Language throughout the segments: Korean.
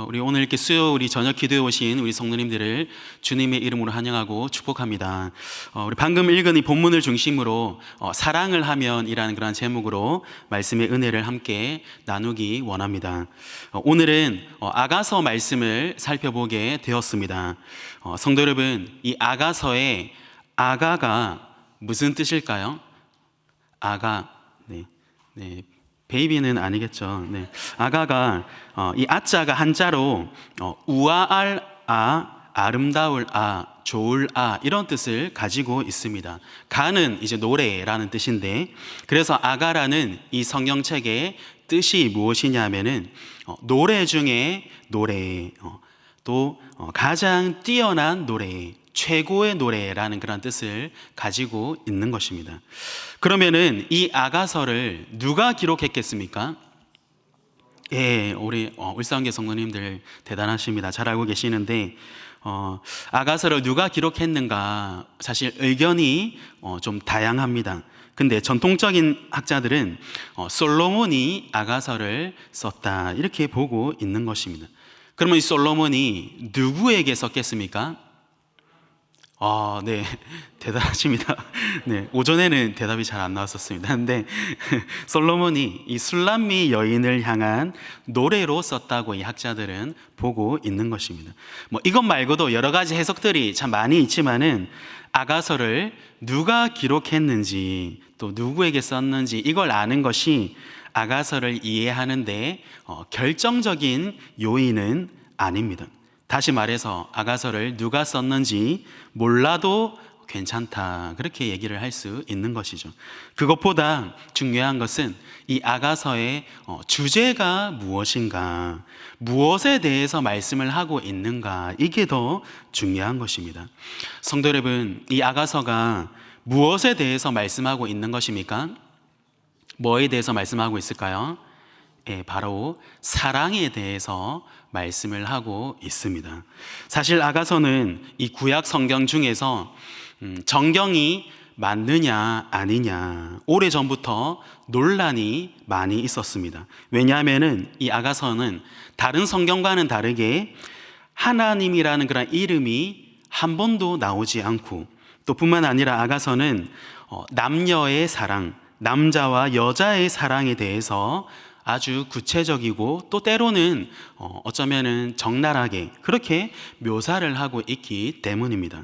우리 오늘 이렇게 수요 우리 저녁 기도에 오신 우리 성도님들을 주님의 이름으로 환영하고 축복합니다. 우리 방금 읽은 이 본문을 중심으로 사랑을 하면이라는 그런 제목으로 말씀의 은혜를 함께 나누기 원합니다. 오늘은 아가서 말씀을 살펴보게 되었습니다. 성도 여러분, 이 아가서의 아가가 무슨 뜻일까요? 아가, 네. 베이비는 아니겠죠. 네. 아가가 이 아자가 한자로 우아할 아름다울 좋을 이런 뜻을 가지고 있습니다. 가는 이제 노래라는 뜻인데, 그래서 아가라는 이 성경책의 뜻이 무엇이냐면은 노래 중에 노래, 또 가장 뛰어난 노래, 최고의 노래라는 그런 뜻을 가지고 있는 것입니다. 그러면은 이 아가서를 누가 기록했겠습니까? 예, 우리 울산계 성도님들 대단하십니다. 잘 알고 계시는데 아가서를 누가 기록했는가 사실 의견이 좀 다양합니다. 근데 전통적인 학자들은 솔로몬이 아가서를 썼다 이렇게 보고 있는 것입니다. 그러면 이 솔로몬이 누구에게 썼겠습니까? 네, 대단하십니다. 네, 오전에는 대답이 잘 안 나왔었습니다. 근데 솔로몬이 이 술람미 여인을 향한 노래로 썼다고 이 학자들은 보고 있는 것입니다. 이것 말고도 여러 가지 해석들이 참 많이 있지만은 아가서를 누가 기록했는지 또 누구에게 썼는지 이걸 아는 것이 아가서를 이해하는데 결정적인 요인은 아닙니다. 다시 말해서 아가서를 누가 썼는지 몰라도 괜찮다 그렇게 얘기를 할 수 있는 것이죠. 그것보다 중요한 것은 이 아가서의 주제가 무엇인가, 무엇에 대해서 말씀을 하고 있는가, 이게 더 중요한 것입니다. 성도 여러분, 이 아가서가 무엇에 대해서 말씀하고 있는 것입니까? 뭐에 대해서 말씀하고 있을까요? 바로 사랑에 대해서 말씀을 하고 있습니다. 사실 아가서는 이 구약 성경 중에서 정경이 맞느냐 아니냐 오래전부터 논란이 많이 있었습니다. 왜냐하면 이 아가서는 다른 성경과는 다르게 하나님이라는 그런 이름이 한 번도 나오지 않고, 또 뿐만 아니라 아가서는 남녀의 사랑, 남자와 여자의 사랑에 대해서 아주 구체적이고 또 때로는 어쩌면은 적나라하게 그렇게 묘사를 하고 있기 때문입니다.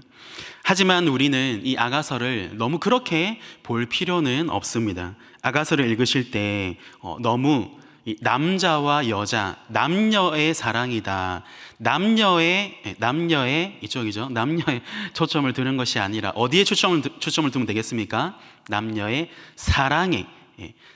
하지만 우리는 이 아가서를 너무 그렇게 볼 필요는 없습니다. 아가서를 읽으실 때 너무 이 남자와 여자, 남녀의 사랑이다, 남녀의 이쪽이죠. 남녀의 초점을 두는 것이 아니라 어디에 초점을 두면 되겠습니까? 남녀의 사랑에,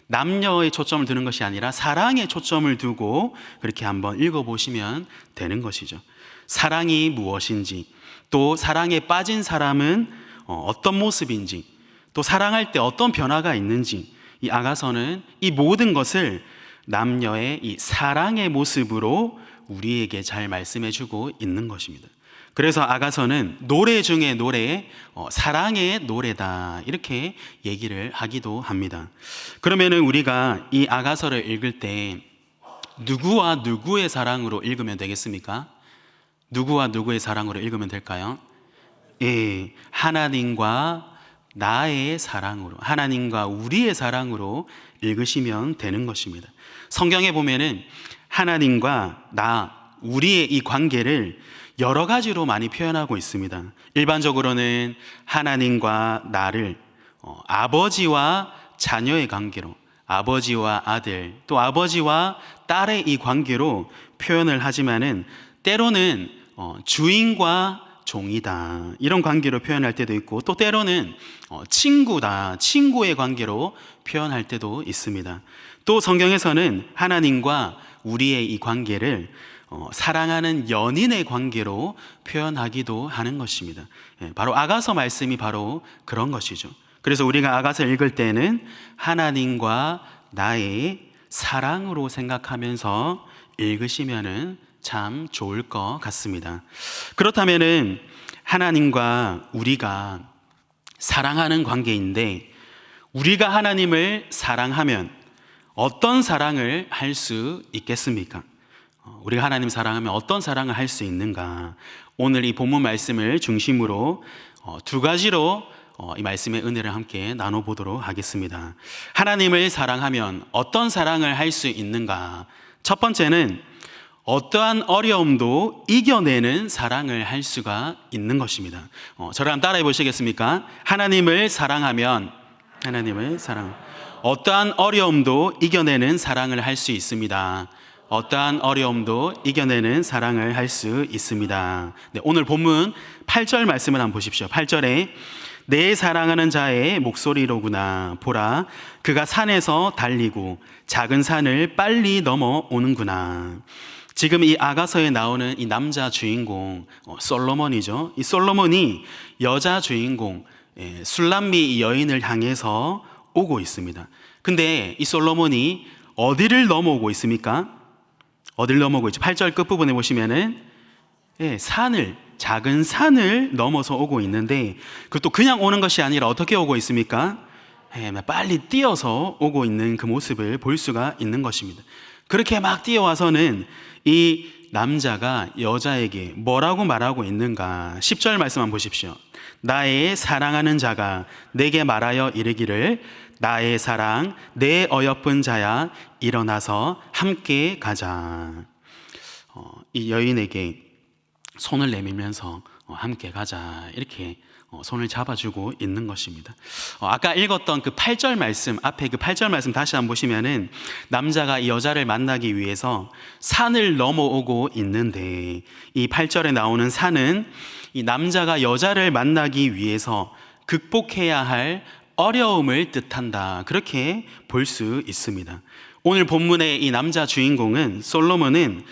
남녀의 초점을 두는 것이 아니라 사랑에 초점을 두고 그렇게 한번 읽어보시면 되는 것이죠. 사랑이 무엇인지, 또 사랑에 빠진 사람은 어떤 모습인지, 또 사랑할 때 어떤 변화가 있는지, 이 아가서는 이 모든 것을 남녀의 이 사랑의 모습으로 우리에게 잘 말씀해주고 있는 것입니다. 그래서 아가서는 노래 중에 노래, 사랑의 노래다 이렇게 얘기를 하기도 합니다. 그러면은 우리가 이 아가서를 읽을 때 누구와 누구의 사랑으로 읽으면 되겠습니까? 누구와 누구의 사랑으로 읽으면 될까요? 하나님과 나의 사랑으로, 하나님과 우리의 사랑으로 읽으시면 되는 것입니다. 성경에 보면은 하나님과 우리의 이 관계를 여러 가지로 많이 표현하고 있습니다. 일반적으로는 하나님과 나를 아버지와 자녀의 관계로, 아버지와 아들, 또 아버지와 딸의 이 관계로 표현을 하지만은 때로는 주인과 종이다 이런 관계로 표현할 때도 있고, 또 때로는 친구다, 친구의 관계로 표현할 때도 있습니다. 또 성경에서는 하나님과 우리의 이 관계를 사랑하는 연인의 관계로 표현하기도 하는 것입니다. 바로 아가서 말씀이 바로 그런 것이죠. 그래서 우리가 아가서 읽을 때는 하나님과 나의 사랑으로 생각하면서 읽으시면은 참 좋을 것 같습니다. 그렇다면은 하나님과 우리가 사랑하는 관계인데, 우리가 하나님을 사랑하면 어떤 사랑을 할 수 있겠습니까? 우리가 하나님 사랑하면 어떤 사랑을 할 수 있는가? 오늘 이 본문 말씀을 중심으로 두 가지로 이 말씀의 은혜를 함께 나눠보도록 하겠습니다. 하나님을 사랑하면 어떤 사랑을 할 수 있는가? 첫 번째는 어떠한 어려움도 이겨내는 사랑을 할 수가 있는 것입니다. 저를 한번 따라해 보시겠습니까? 하나님을 사랑하면 어떠한 어려움도 이겨내는 사랑을 할 수 있습니다. 어떠한 어려움도 이겨내는 사랑을 할 수 있습니다. 네, 오늘 본문 8절 말씀을 한번 보십시오. 8절에 내 사랑하는 자의 목소리로구나. 보라, 그가 산에서 달리고 작은 산을 빨리 넘어오는구나. 지금 이 아가서에 나오는 이 남자 주인공 솔로몬이죠. 이 솔로몬이 여자 주인공 술람미 이 여인을 향해서 오고 있습니다. 근데 이 솔로몬이 어디를 넘어오고 있습니까? 어디를 넘어오고 있죠? 8절 끝부분에 보시면은 작은 산을 넘어서 오고 있는데, 그것도 그냥 오는 것이 아니라 어떻게 오고 있습니까? 빨리 뛰어서 오고 있는 그 모습을 볼 수가 있는 것입니다. 그렇게 막 뛰어와서는 이 남자가 여자에게 뭐라고 말하고 있는가? 10절 말씀 한번 보십시오. 나의 사랑하는 자가 내게 말하여 이르기를, 나의 사랑 내 어여쁜 자야, 일어나서 함께 가자. 이 여인에게 손을 내밀면서 함께 가자, 이렇게 손을 잡아주고 있는 것입니다. 아까 읽었던 그 8절 말씀, 앞에 그 8절 말씀 다시 한번 보시면은 남자가 이 여자를 만나기 위해서 산을 넘어오고 있는데, 이 8절에 나오는 산은 이 남자가 여자를 만나기 위해서 극복해야 할 어려움을 뜻한다, 그렇게 볼 수 있습니다. 오늘 본문의 이 남자 주인공은 솔로몬은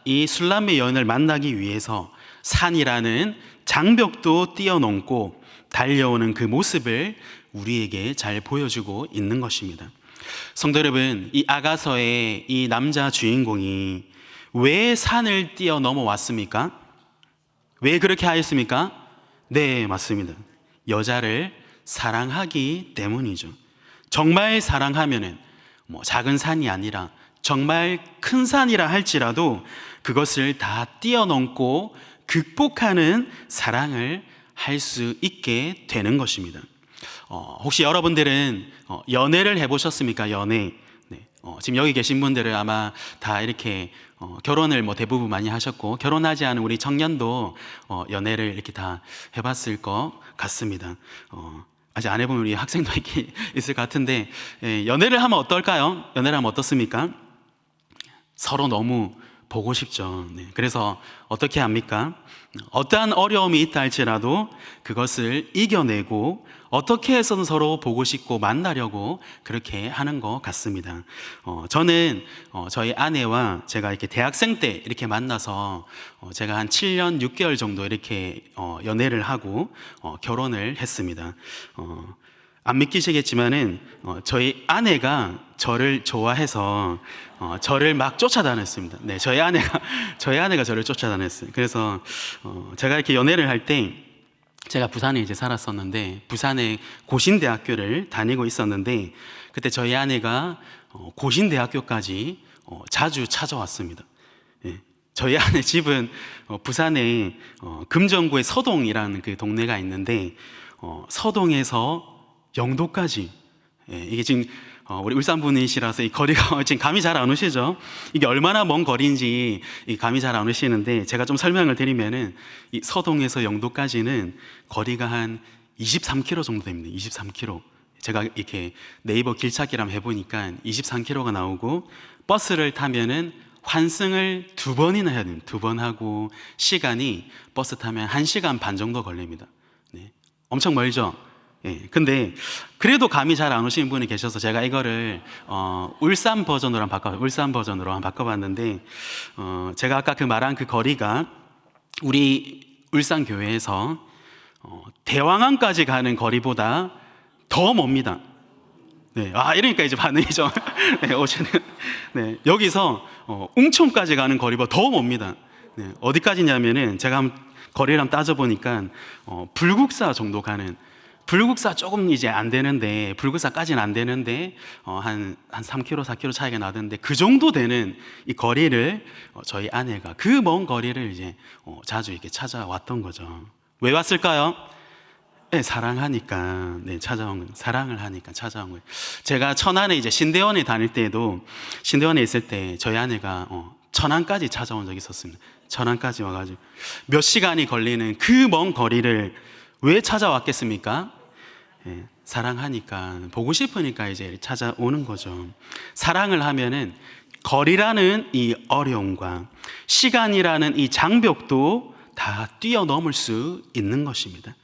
이 술람미 여인을 만나기 위해서 산이라는 장벽도 뛰어넘고 달려오는 그 모습을 우리에게 잘 보여주고 있는 것입니다. 성도 여러분, 이 아가서의 이 남자 주인공이 왜 산을 뛰어넘어왔습니까? 왜 그렇게 하였습니까? 네, 맞습니다. 여자를 사랑하기 때문이죠. 정말 사랑하면은 작은 산이 아니라 정말 큰 산이라 할지라도 그것을 다 뛰어넘고 극복하는 사랑을 할 수 있게 되는 것입니다. 혹시 여러분들은 연애를 해보셨습니까? 연애. 네. 지금 여기 계신 분들은 아마 다 이렇게 결혼을 대부분 많이 하셨고, 결혼하지 않은 우리 청년도 연애를 이렇게 다 해봤을 것 같습니다. 아직 안 해본 우리 학생도 이렇게 있을 것 같은데, 연애를 하면 어떨까요? 연애를 하면 어떻습니까? 서로 너무 보고 싶죠. 네. 그래서 어떻게 합니까? 어떠한 어려움이 있다 할지라도 그것을 이겨내고 어떻게 해서든 서로 보고 싶고 만나려고 그렇게 하는 것 같습니다. 저는 저희 아내와 제가 이렇게 대학생 때 이렇게 만나서 제가 한 7년 6개월 정도 이렇게 연애를 하고 결혼을 했습니다. 안 믿기시겠지만은 저희 아내가 저를 좋아해서 저를 막 쫓아다녔습니다. 네, 저희 아내가 저를 쫓아다녔어요. 그래서 제가 이렇게 연애를 할 때, 제가 부산에 이제 살았었는데 부산의 고신대학교를 다니고 있었는데, 그때 저희 아내가 고신대학교까지 자주 찾아왔습니다. 네, 저희 아내 집은 부산의 금정구의 서동이라는 그 동네가 있는데, 서동에서 영도까지, 이게 지금 우리 울산 분이시라서 이 거리가 지금 감이 잘 안 오시죠? 이게 얼마나 먼 거리인지 감이 잘 안 오시는데, 제가 좀 설명을 드리면은 이 서동에서 영도까지는 거리가 한 23km 정도 됩니다. 23km. 제가 이렇게 네이버 길찾기를 한번 해보니까 23km가 나오고, 버스를 타면은 환승을 2번이나 해야 됩니다. 2번 하고, 시간이 버스 타면 1시간 반 정도 걸립니다. 네. 엄청 멀죠? 근데 그래도 감이 잘 안 오시는 분이 계셔서 제가 이거를 울산 버전으로 한번 바꿔봤는데, 제가 아까 그 말한 그 거리가 우리 울산 교회에서 대왕항까지 가는 거리보다 더 멉니다. 네, 이러니까 이제 반응이 좀 네, 오시는. 네, 여기서 웅천까지 가는 거리보다 더 멉니다. 네, 어디까지냐면은 제가 거리를 한번 따져보니까 불국사 정도 가는, 불국사 조금 이제 안 되는데, 불국사까지는 안 되는데, 한 3km, 4km 차이가 나던데, 그 정도 되는 이 거리를 저희 아내가 그 먼 거리를 이제 자주 이렇게 찾아왔던 거죠. 왜 왔을까요? 네, 사랑하니까, 네, 사랑을 하니까 찾아온 거예요. 제가 천안에 이제 신대원에 다닐 때에도, 신대원에 있을 때 저희 아내가 천안까지 찾아온 적이 있었습니다. 천안까지 와가지고 몇 시간이 걸리는 그 먼 거리를 왜 찾아왔겠습니까? 예, 사랑하니까, 보고 싶으니까 이제 찾아오는 거죠. 사랑을 하면은 거리라는 이 어려움과 시간이라는 이 장벽도 다 뛰어넘을 수 있는 것입니다.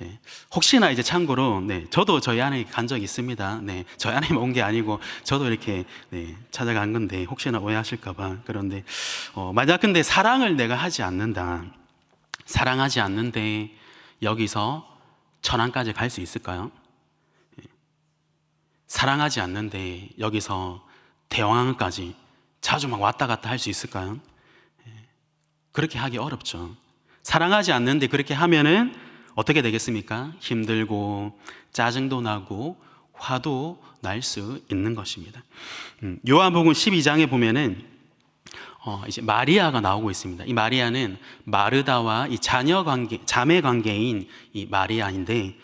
예, 혹시나 이제 참고로, 네, 저도 저희 아내 간 적이 있습니다. 네, 저희 아내만 온 게 아니고 저도 이렇게, 네, 찾아간 건데 혹시나 오해하실까봐. 그런데 만약 근데 사랑을 내가 하지 않는다, 사랑하지 않는데 여기서 천안까지 갈 수 있을까요? 예, 사랑하지 않는데 여기서 대왕항까지 자주 막 왔다 갔다 할 수 있을까요? 예, 그렇게 하기 어렵죠. 사랑하지 않는데 그렇게 하면은 어떻게 되겠습니까? 힘들고 짜증도 나고 화도 날 수 있는 것입니다. 요한복음 12장에 보면은 이제 마리아가 나오고 있습니다. 이 마리아는 마르다와 이 자매 관계인 이 마리아인데,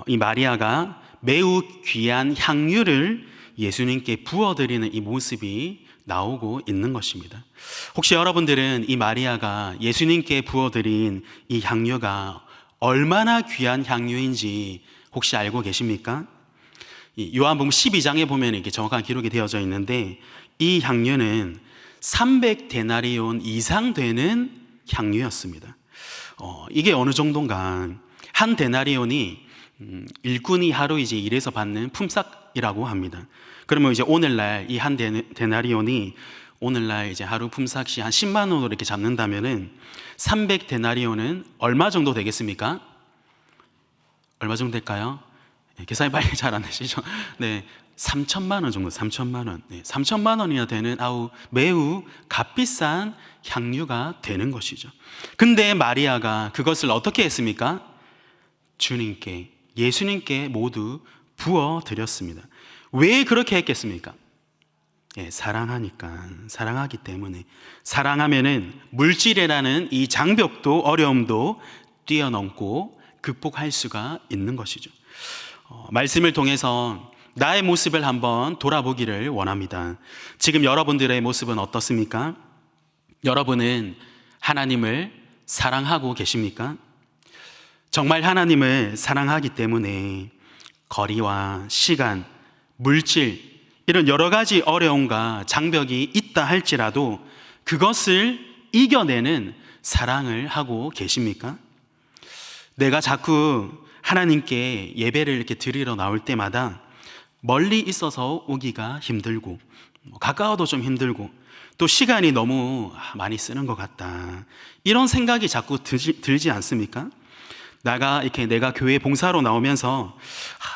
이 마리아가 매우 귀한 향유를 예수님께 부어드리는 이 모습이 나오고 있는 것입니다. 혹시 여러분들은 이 마리아가 예수님께 부어드린 이 향유가 얼마나 귀한 향유인지 혹시 알고 계십니까? 이 요한복음 12장에 보면 이렇게 정확한 기록이 되어져 있는데, 이 향유는 300데나리온 이상 되는 향유였습니다. 이게 어느 정도인가? 한 데나리온이 일꾼이 하루 이제 일해서 받는 품삯이라고 합니다. 그러면 이제 오늘날 이 한 데나리온이 오늘날 이제 하루 품삯이 한 10만 원으로 이렇게 잡는다면은 300데나리온은 얼마 정도 되겠습니까? 얼마 정도 될까요? 네, 계산이 빨리 잘 안 되시죠? 네, 3천만 원 정도, 3천만 원. 네, 3천만 원이나 되는 매우 값비싼 향유가 되는 것이죠. 근데 마리아가 그것을 어떻게 했습니까? 주님께, 예수님께 모두 부어 드렸습니다. 왜 그렇게 했겠습니까? 예, 사랑하니까, 사랑하기 때문에. 사랑하면은 물질이라는 이 장벽도 어려움도 뛰어넘고 극복할 수가 있는 것이죠. 말씀을 통해서 나의 모습을 한번 돌아보기를 원합니다. 지금 여러분들의 모습은 어떻습니까? 여러분은 하나님을 사랑하고 계십니까? 정말 하나님을 사랑하기 때문에 거리와 시간, 물질, 이런 여러 가지 어려움과 장벽이 있다 할지라도 그것을 이겨내는 사랑을 하고 계십니까? 내가 자꾸 하나님께 예배를 이렇게 드리러 나올 때마다 멀리 있어서 오기가 힘들고, 가까워도 좀 힘들고, 또 시간이 너무 많이 쓰는 것 같다, 이런 생각이 자꾸 들지 않습니까? 내가 교회 봉사로 나오면서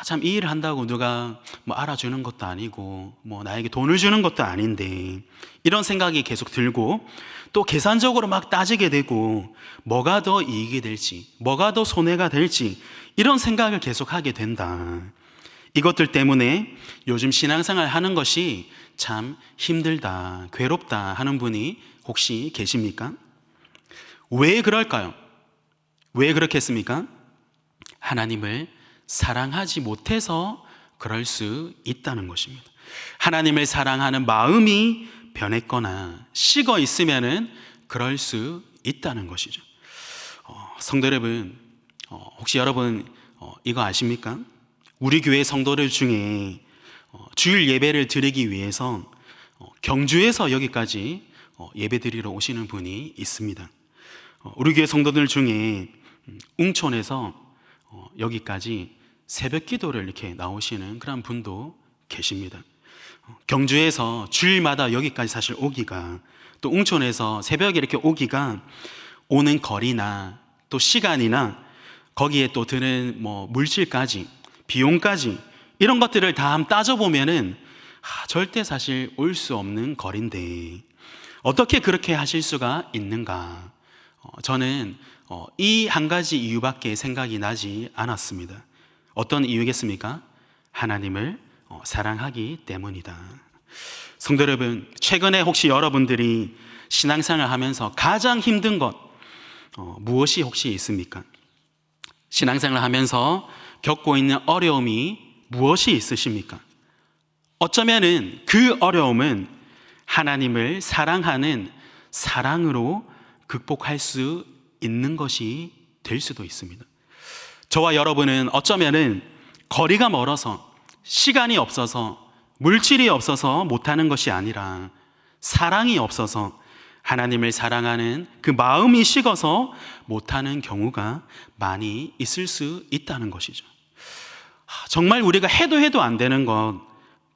참 이 일을 한다고 누가 뭐 알아주는 것도 아니고 뭐 나에게 돈을 주는 것도 아닌데, 이런 생각이 계속 들고, 또 계산적으로 막 따지게 되고 뭐가 더 이익이 될지, 뭐가 더 손해가 될지, 이런 생각을 계속 하게 된다. 이것들 때문에 요즘 신앙생활 하는 것이 참 힘들다, 괴롭다 하는 분이 혹시 계십니까? 왜 그럴까요? 왜 그렇게 했습니까? 하나님을 사랑하지 못해서 그럴 수 있다는 것입니다. 하나님을 사랑하는 마음이 변했거나 식어 있으면은 그럴 수 있다는 것이죠. 성도 여러분, 혹시 여러분 이거 아십니까? 우리 교회 성도들 중에 주일 예배를 드리기 위해서 경주에서 여기까지 예배 드리러 오시는 분이 있습니다. 우리 교회 성도들 중에 웅촌에서 여기까지 새벽 기도를 이렇게 나오시는 그런 분도 계십니다. 경주에서 주일마다 여기까지 사실 오기가, 또 웅촌에서 새벽에 이렇게 오기가, 오는 거리나 또 시간이나 거기에 또 드는 뭐 물질까지, 비용까지, 이런 것들을 다 한번 따져보면은 절대 사실 올 수 없는 거리인데 어떻게 그렇게 하실 수가 있는가? 저는 이 한 가지 이유밖에 생각이 나지 않았습니다. 어떤 이유겠습니까? 하나님을 사랑하기 때문이다. 성도 여러분, 최근에 혹시 여러분들이 신앙생활을 하면서 가장 힘든 것 무엇이 혹시 있습니까? 신앙생활을 하면서 겪고 있는 어려움이 무엇이 있으십니까? 어쩌면은 그 어려움은 하나님을 사랑하는 사랑으로 극복할 수 있는 것이 될 수도 있습니다. 저와 여러분은 어쩌면은 거리가 멀어서, 시간이 없어서, 물질이 없어서 못하는 것이 아니라 사랑이 없어서, 하나님을 사랑하는 그 마음이 식어서 못하는 경우가 많이 있을 수 있다는 것이죠. 정말 우리가 해도 안 되는 것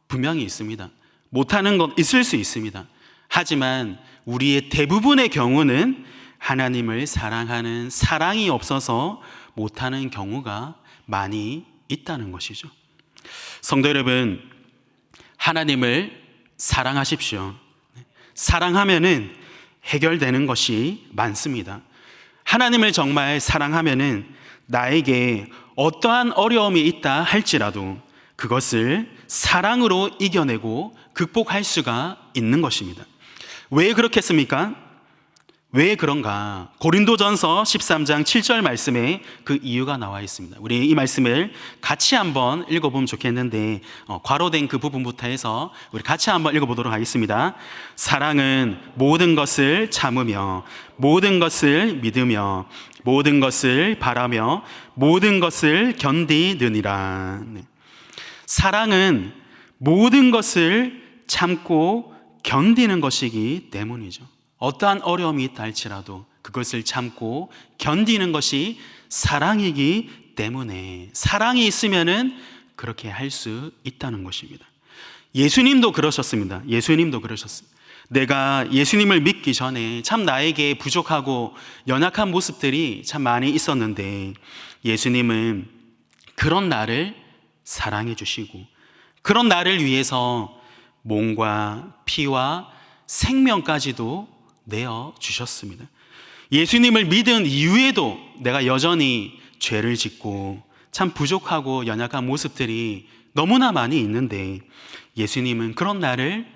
분명히 있습니다. 못하는 것 있을 수 있습니다. 하지만 우리의 대부분의 경우는 하나님을 사랑하는 사랑이 없어서 못하는 경우가 많이 있다는 것이죠. 성도 여러분, 하나님을 사랑하십시오. 사랑하면은 해결되는 것이 많습니다. 하나님을 정말 사랑하면은 나에게 어떠한 어려움이 있다 할지라도 그것을 사랑으로 이겨내고 극복할 수가 있는 것입니다. 왜 그렇겠습니까? 왜 그런가? 고린도전서 13장 7절 말씀에 그 이유가 나와 있습니다. 우리 이 말씀을 같이 한번 읽어보면 좋겠는데 괄호된 그 부분부터 해서 우리 같이 한번 읽어보도록 하겠습니다. 사랑은 모든 것을 참으며 모든 것을 믿으며 모든 것을 바라며 모든 것을 견디느니라. 사랑은 모든 것을 참고 견디는 것이기 때문이죠. 어떠한 어려움이 있다 할지라도 그것을 참고 견디는 것이 사랑이기 때문에, 사랑이 있으면은 그렇게 할 수 있다는 것입니다. 예수님도 그러셨습니다. 예수님도 그러셨습니다. 내가 예수님을 믿기 전에 참 나에게 부족하고 연약한 모습들이 참 많이 있었는데 예수님은 그런 나를 사랑해 주시고 그런 나를 위해서 몸과 피와 생명까지도 내어 주셨습니다. 예수님을 믿은 이후에도 내가 여전히 죄를 짓고 참 부족하고 연약한 모습들이 너무나 많이 있는데 예수님은 그런 나를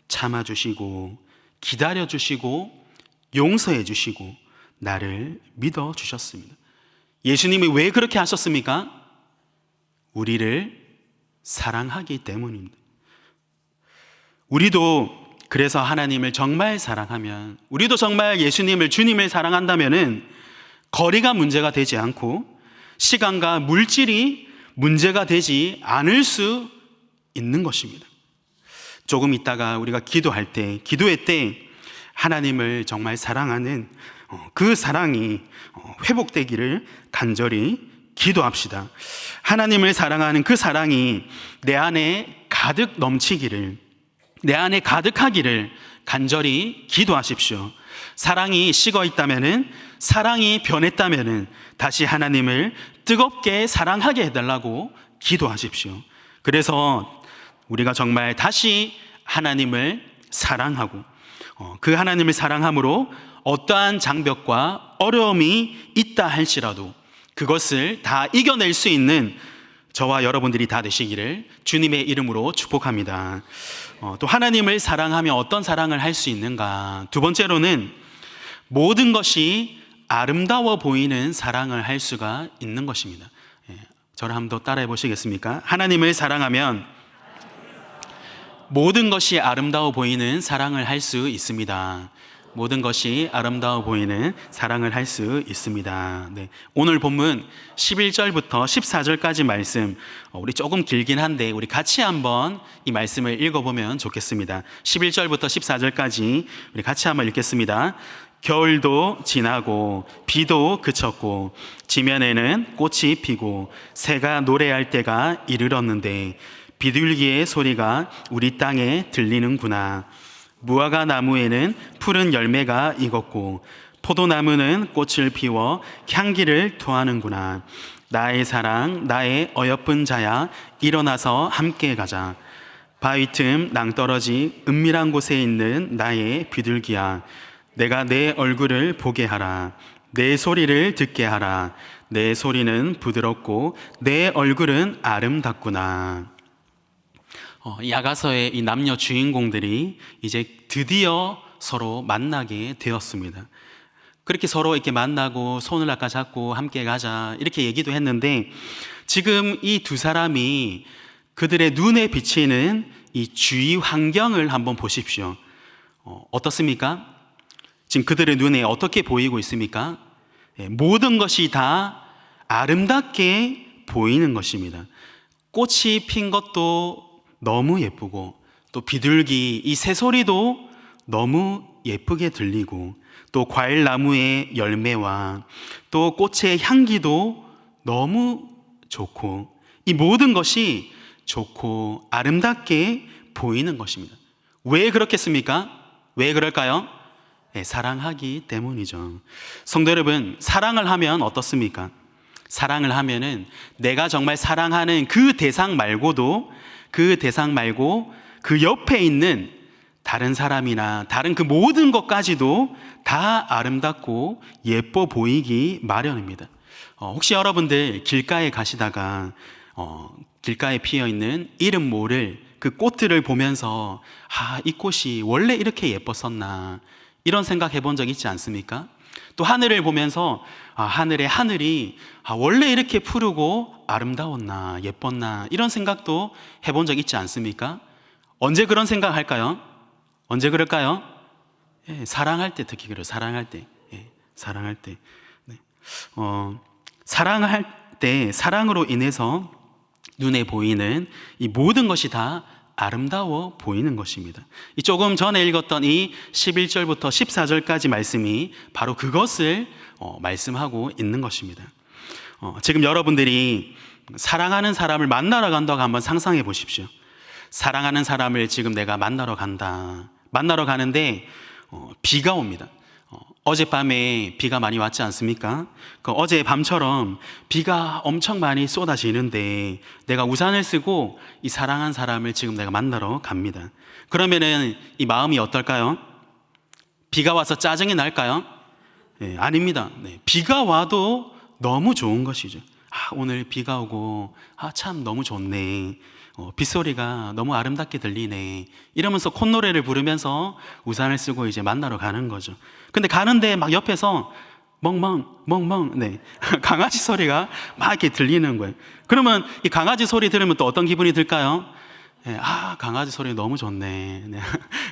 참아주시고 기다려주시고 용서해주시고 나를 믿어주셨습니다. 예수님이 왜 그렇게 하셨습니까? 우리를 사랑하기 때문입니다. 우리도 그래서 하나님을 정말 사랑하면, 우리도 정말 예수님을, 주님을 사랑한다면은 거리가 문제가 되지 않고 시간과 물질이 문제가 되지 않을 수 있는 것입니다. 조금 있다가 우리가 기도할 때, 기도회 때 하나님을 정말 사랑하는 그 사랑이 회복되기를 간절히 기도합시다. 하나님을 사랑하는 그 사랑이 내 안에 가득 넘치기를, 내 안에 가득하기를 간절히 기도하십시오. 사랑이 식어 있다면은, 사랑이 변했다면은 다시 하나님을 뜨겁게 사랑하게 해달라고 기도하십시오. 그래서 우리가 정말 다시 하나님을 사랑하고 그 하나님을 사랑함으로 어떠한 장벽과 어려움이 있다 할지라도 그것을 다 이겨낼 수 있는 저와 여러분들이 다 되시기를 주님의 이름으로 축복합니다. 또 하나님을 사랑하며 어떤 사랑을 할 수 있는가? 두 번째로는 모든 것이 아름다워 보이는 사랑을 할 수가 있는 것입니다. 저를 한번 더 따라해 보시겠습니까? 하나님을 사랑하면 모든 것이 아름다워 보이는 사랑을 할 수 있습니다. 모든 것이 아름다워 보이는 사랑을 할 수 있습니다. 네. 오늘 본문 11절부터 14절까지 말씀, 우리 조금 길긴 한데 우리 같이 한번 이 말씀을 읽어보면 좋겠습니다. 11절부터 14절까지 우리 같이 한번 읽겠습니다. 겨울도 지나고 비도 그쳤고 지면에는 꽃이 피고 새가 노래할 때가 이르렀는데 비둘기의 소리가 우리 땅에 들리는구나. 무화과 나무에는 푸른 열매가 익었고 포도나무는 꽃을 피워 향기를 토하는구나. 나의 사랑, 나의 어여쁜 자야, 일어나서 함께 가자. 바위 틈 낭떠러지 은밀한 곳에 있는 나의 비둘기야, 내가 내 얼굴을 보게 하라. 내 소리를 듣게 하라. 내 소리는 부드럽고 내 얼굴은 아름답구나. 야가서의 이 남녀 주인공들이 이제 드디어 서로 만나게 되었습니다. 그렇게 서로 이렇게 만나고 손을 아까 잡고 함께 가자 이렇게 얘기도 했는데, 지금 이 두 사람이 그들의 눈에 비치는 이 주위 환경을 한번 보십시오. 어떻습니까? 지금 그들의 눈에 어떻게 보이고 있습니까? 모든 것이 다 아름답게 보이는 것입니다. 꽃이 핀 것도 너무 예쁘고, 또 비둘기 이 새소리도 너무 예쁘게 들리고, 또 과일 나무의 열매와 또 꽃의 향기도 너무 좋고, 이 모든 것이 좋고 아름답게 보이는 것입니다. 왜 그렇겠습니까? 왜 그럴까요? 사랑하기 때문이죠. 성도 여러분, 사랑을 하면 어떻습니까? 사랑을 하면은 내가 정말 사랑하는 그 대상 말고 그 옆에 있는 다른 사람이나 다른 그 모든 것까지도 다 아름답고 예뻐 보이기 마련입니다. 혹시 여러분들 길가에 가시다가 길가에 피어 있는 이름 모를 그 꽃들을 보면서 이 꽃이 원래 이렇게 예뻤었나, 이런 생각 해본 적 있지 않습니까? 또 하늘을 보면서 하늘의 하늘이 원래 이렇게 푸르고 아름다웠나, 예뻤나, 이런 생각도 해본 적 있지 않습니까? 언제 그런 생각 할까요? 언제 그럴까요? 사랑할 때 특히 그래요. 사랑할 때. 사랑할 때. 네. 사랑할 때 사랑으로 인해서 눈에 보이는 이 모든 것이 다 아름다워 보이는 것입니다. 조금 전에 읽었던 이 11절부터 14절까지 말씀이 바로 그것을 말씀하고 있는 것입니다. 지금 여러분들이 사랑하는 사람을 만나러 간다고 한번 상상해 보십시오. 사랑하는 사람을 지금 내가 만나러 간다. 만나러 가는데 비가 옵니다. 어젯밤에 비가 많이 왔지 않습니까? 어제 밤처럼 비가 엄청 많이 쏟아지는데 내가 우산을 쓰고 이 사랑한 사람을 지금 내가 만나러 갑니다. 그러면은 이 마음이 어떨까요? 비가 와서 짜증이 날까요? 아닙니다. 비가 와도 너무 좋은 것이죠. 오늘 비가 오고 참 너무 좋네. 빗소리가 너무 아름답게 들리네. 이러면서 콧노래를 부르면서 우산을 쓰고 이제 만나러 가는 거죠. 근데 가는데 막 옆에서 멍멍 강아지 소리가 막 이렇게 들리는 거예요. 그러면 이 강아지 소리 들으면 또 어떤 기분이 들까요? 강아지 소리 너무 좋네.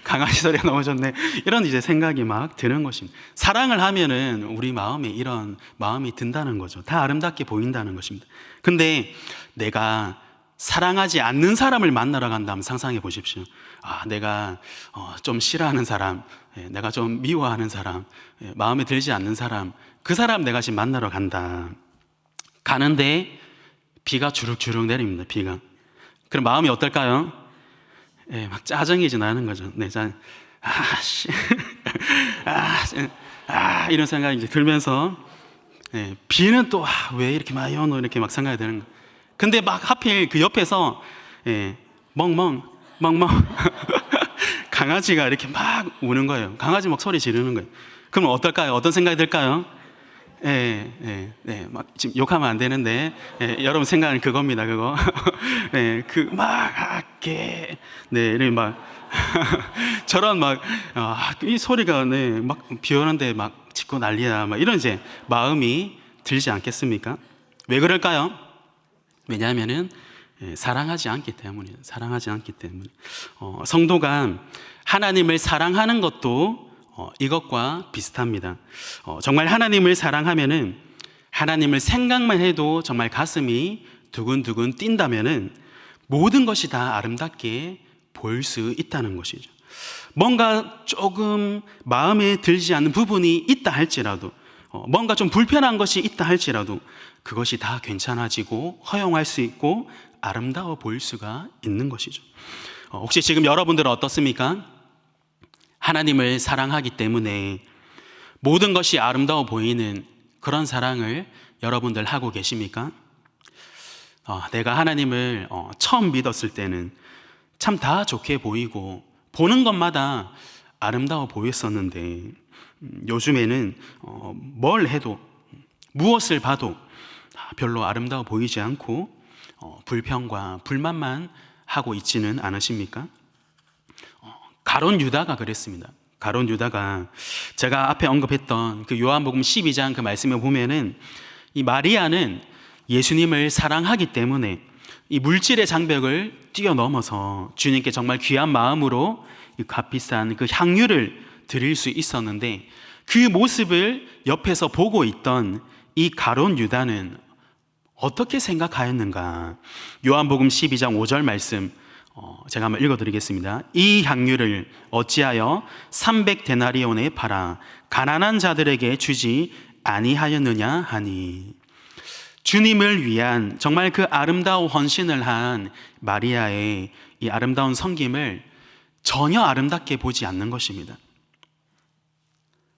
강아지 소리가 너무 좋네. 이런 이제 생각이 막 드는 것입니다. 사랑을 하면은 우리 마음에 이런 마음이 든다는 거죠. 다 아름답게 보인다는 것입니다. 근데 내가 사랑하지 않는 사람을 만나러 간다면 상상해 보십시오. 내가 좀 싫어하는 사람, 내가 좀 미워하는 사람, 마음에 들지 않는 사람, 그 사람 내가 지금 만나러 간다. 가는데 비가 주룩주룩 내립니다. 비가. 그럼 마음이 어떨까요? 막 짜증이 이제 나는 거죠. 이런 생각이 이제 들면서 비는 또 왜 이렇게 많이 오노 이렇게 막 생각이 드는 거예요. 근데 막 하필 그 옆에서 멍멍 강아지가 이렇게 막 우는 거예요. 강아지 막 소리 지르는 거예요. 그럼 어떨까요? 어떤 생각이 들까요? 막 지금 욕하면 안 되는데 여러분 생각은 그겁니다. 그거. 이렇게 막 저런 막 이 소리가 막 비 오는데 막 짖고 난리야. 막 이런 이제 마음이 들지 않겠습니까? 왜 그럴까요? 왜냐하면은 사랑하지 않기 때문이에요. 사랑하지 않기 때문에. 성도가 하나님을 사랑하는 것도 이것과 비슷합니다. 정말 하나님을 사랑하면은, 하나님을 생각만 해도 정말 가슴이 두근두근 뛴다면은 모든 것이 다 아름답게 보일 수 있다는 것이죠. 뭔가 조금 마음에 들지 않는 부분이 있다 할지라도, 뭔가 좀 불편한 것이 있다 할지라도 그것이 다 괜찮아지고 허용할 수 있고 아름다워 보일 수가 있는 것이죠. 혹시 지금 여러분들은 어떻습니까? 하나님을 사랑하기 때문에 모든 것이 아름다워 보이는 그런 사랑을 여러분들 하고 계십니까? 내가 하나님을 처음 믿었을 때는 참 다 좋게 보이고 보는 것마다 아름다워 보였었는데 요즘에는 뭘 해도 무엇을 봐도 별로 아름다워 보이지 않고 불평과 불만만 하고 있지는 않으십니까? 가룟 유다가 그랬습니다. 가룟 유다가 제가 앞에 언급했던 그 요한복음 12장 그 말씀에 보면은 이 마리아는 예수님을 사랑하기 때문에 이 물질의 장벽을 뛰어넘어서 주님께 정말 귀한 마음으로 이 값비싼 그 향유를 드릴 수 있었는데, 그 모습을 옆에서 보고 있던 이 가룟 유다는 어떻게 생각하였는가? 요한복음 12장 5절 말씀 제가 한번 읽어드리겠습니다. 이 향유를 어찌하여 300데나리온에 팔아 가난한 자들에게 주지 아니하였느냐 하니, 주님을 위한 정말 그 아름다운 헌신을 한 마리아의 이 아름다운 섬김을 전혀 아름답게 보지 않는 것입니다.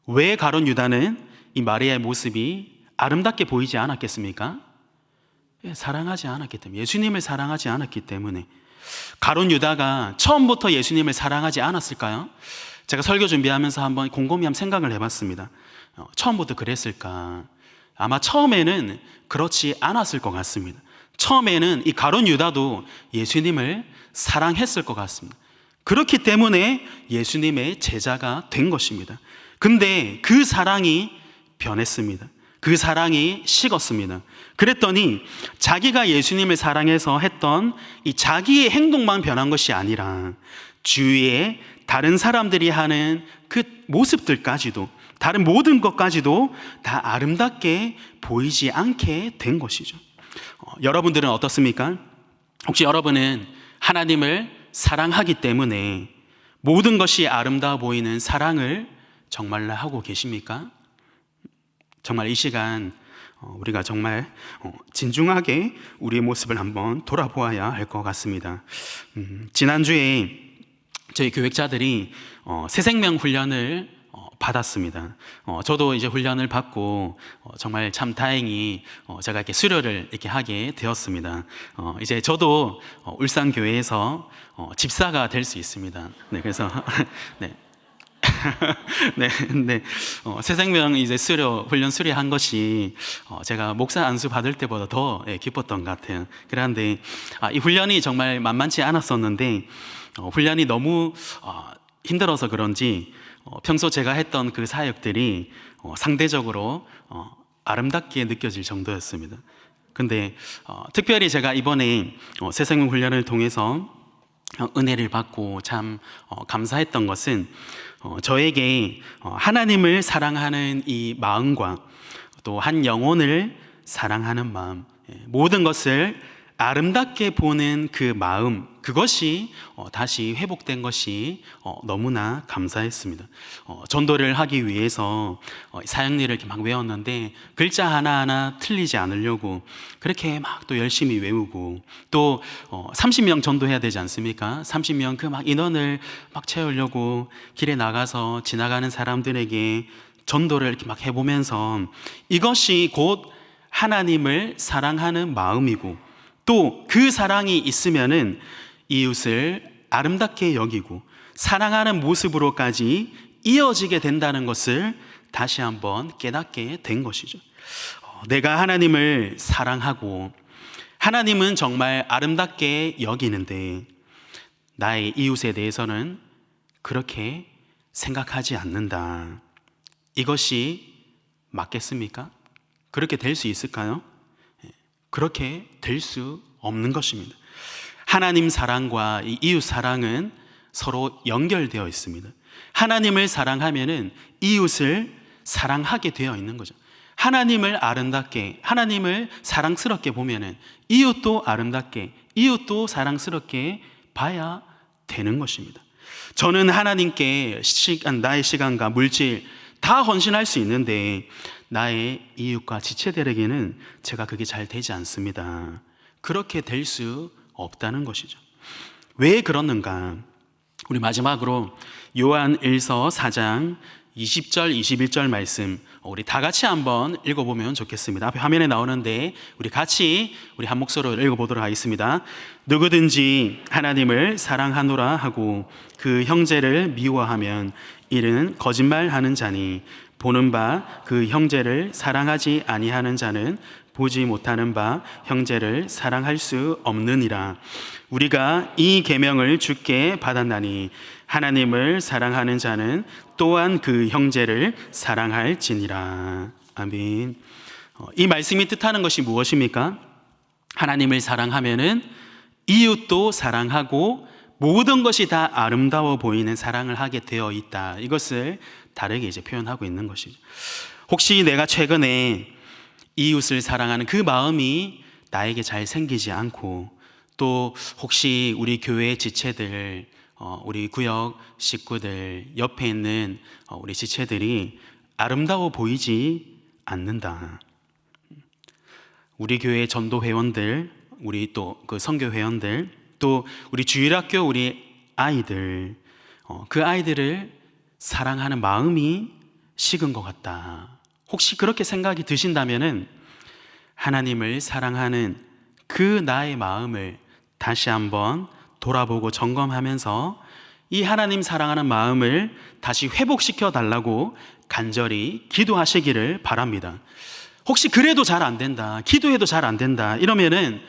왜 가룟 유다는 이 마리아의 모습이 아름답게 보이지 않았겠습니까? 사랑하지 않았기 때문에, 예수님을 사랑하지 않았기 때문에. 가룟 유다가 처음부터 예수님을 사랑하지 않았을까요? 제가 설교 준비하면서 한번 곰곰이 생각을 해봤습니다. 처음부터 그랬을까? 아마 처음에는 그렇지 않았을 것 같습니다. 처음에는 이 가룟 유다도 예수님을 사랑했을 것 같습니다. 그렇기 때문에 예수님의 제자가 된 것입니다. 근데 그 사랑이 변했습니다. 그 사랑이 식었습니다. 그랬더니 자기가 예수님을 사랑해서 했던 이 자기의 행동만 변한 것이 아니라 주위에 다른 사람들이 하는 그 모습들까지도, 다른 모든 것까지도 다 아름답게 보이지 않게 된 것이죠. 여러분들은 어떻습니까? 혹시 여러분은 하나님을 사랑하기 때문에 모든 것이 아름다워 보이는 사랑을 정말로 하고 계십니까? 정말 이 시간 우리가 정말 진중하게 우리의 모습을 한번 돌아보아야 할 것 같습니다. 지난주에 저희 교육자들이 새생명 훈련을 받았습니다. 저도 이제 훈련을 받고 정말 참 다행히 제가 이렇게 수료를 이렇게 하게 되었습니다. 이제 저도 울산교회에서 집사가 될 수 있습니다. 네, 그래서 네. 네, 새생명 이제 훈련 수료한 것이 제가 목사 안수 받을 때보다 더 기뻤던 것 같아요. 그런데 이 훈련이 정말 만만치 않았었는데, 훈련이 너무 힘들어서 그런지 평소 제가 했던 그 사역들이 상대적으로 아름답게 느껴질 정도였습니다. 근데 특별히 제가 이번에 새생명 훈련을 통해서 은혜를 받고 참 감사했던 것은 저에게 하나님을 사랑하는 이 마음과 또 한 영혼을 사랑하는 마음, 모든 것을 아름답게 보는 그 마음, 그것이 다시 회복된 것이 너무나 감사했습니다. 전도를 하기 위해서 사역리를 이렇게 막 외웠는데 글자 하나하나 틀리지 않으려고 그렇게 막 또 열심히 외우고, 또 30명 전도해야 되지 않습니까? 30명 그 막 인원을 막 채우려고 길에 나가서 지나가는 사람들에게 전도를 이렇게 막 해보면서 이것이 곧 하나님을 사랑하는 마음이고, 또 그 사랑이 있으면은 이웃을 아름답게 여기고 사랑하는 모습으로까지 이어지게 된다는 것을 다시 한번 깨닫게 된 것이죠. 내가 하나님을 사랑하고 하나님은 정말 아름답게 여기는데 나의 이웃에 대해서는 그렇게 생각하지 않는다. 이것이 맞겠습니까? 그렇게 될 수 있을까요? 그렇게 될 수 없는 것입니다. 하나님 사랑과 이웃 사랑은 서로 연결되어 있습니다. 하나님을 사랑하면은 이웃을 사랑하게 되어 있는 거죠. 하나님을 아름답게, 하나님을 사랑스럽게 보면은 이웃도 아름답게, 이웃도 사랑스럽게 봐야 되는 것입니다. 저는 하나님께 나의 시간과 물질 다 헌신할 수 있는데 나의 이웃과 지체들에게는 제가 그게 잘 되지 않습니다. 그렇게 될 수 없다는 것이죠. 왜 그러는가? 우리 마지막으로 요한 1서 4장 20절 21절 말씀 우리 다 같이 한번 읽어보면 좋겠습니다. 앞에 화면에 나오는데 우리 같이 우리 한 목소리로 읽어보도록 하겠습니다. 누구든지 하나님을 사랑하노라 하고 그 형제를 미워하면 이는 거짓말하는 자니 보는 바 그 형제를 사랑하지 아니하는 자는 보지 못하는 바 형제를 사랑할 수 없느니라. 우리가 이 계명을 주께 받았나니 하나님을 사랑하는 자는 또한 그 형제를 사랑할지니라. 아멘. 이 말씀이 뜻하는 것이 무엇입니까? 하나님을 사랑하면은 이웃도 사랑하고 모든 것이 다 아름다워 보이는 사랑을 하게 되어 있다. 이것을 다르게 표현하고 있는 것이죠. 혹시 내가 최근에 이웃을 사랑하는 그 마음이 나에게 잘 생기지 않고, 또 혹시 우리 교회 지체들, 우리 구역 식구들, 옆에 있는 우리 지체들이 아름다워 보이지 않는다. 우리 교회 전도 회원들, 우리 또 그 선교 회원들, 또 우리 주일학교 우리 아이들, 그 아이들을 사랑하는 마음이 식은 것 같다. 혹시 그렇게 생각이 드신다면은 하나님을 사랑하는 그 나의 마음을 다시 한번 돌아보고 점검하면서 이 하나님 사랑하는 마음을 다시 회복시켜 달라고 간절히 기도하시기를 바랍니다. 혹시 그래도 잘 안 된다, 기도해도 잘 안 된다 이러면은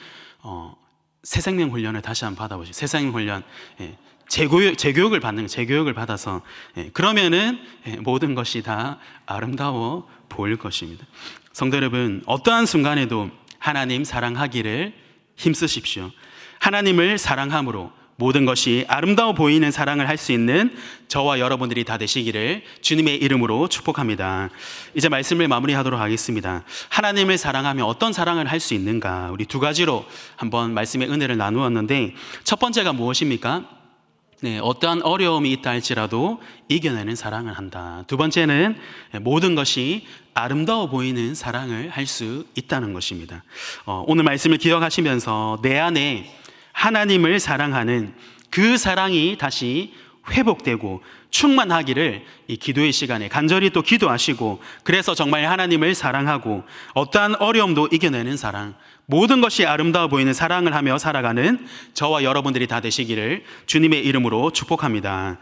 새생명 훈련을 다시 한번 받아보시죠. 새생명 훈련, 재교육을 받아서 그러면은 모든 것이 다 아름다워 보일 것입니다. 성도 여러분, 어떠한 순간에도 하나님 사랑하기를 힘쓰십시오. 하나님을 사랑함으로 모든 것이 아름다워 보이는 사랑을 할 수 있는 저와 여러분들이 다 되시기를 주님의 이름으로 축복합니다. 이제 말씀을 마무리하도록 하겠습니다. 하나님을 사랑하면 어떤 사랑을 할 수 있는가? 우리 두 가지로 한번 말씀의 은혜를 나누었는데, 첫 번째가 무엇입니까? 어떠한 어려움이 있다 할지라도 이겨내는 사랑을 한다. 두 번째는 모든 것이 아름다워 보이는 사랑을 할 수 있다는 것입니다. 오늘 말씀을 기억하시면서 내 안에 하나님을 사랑하는 그 사랑이 다시 회복되고 충만하기를 이 기도의 시간에 간절히 또 기도하시고, 그래서 정말 하나님을 사랑하고 어떠한 어려움도 이겨내는 사랑, 모든 것이 아름다워 보이는 사랑을 하며 살아가는 저와 여러분들이 다 되시기를 주님의 이름으로 축복합니다.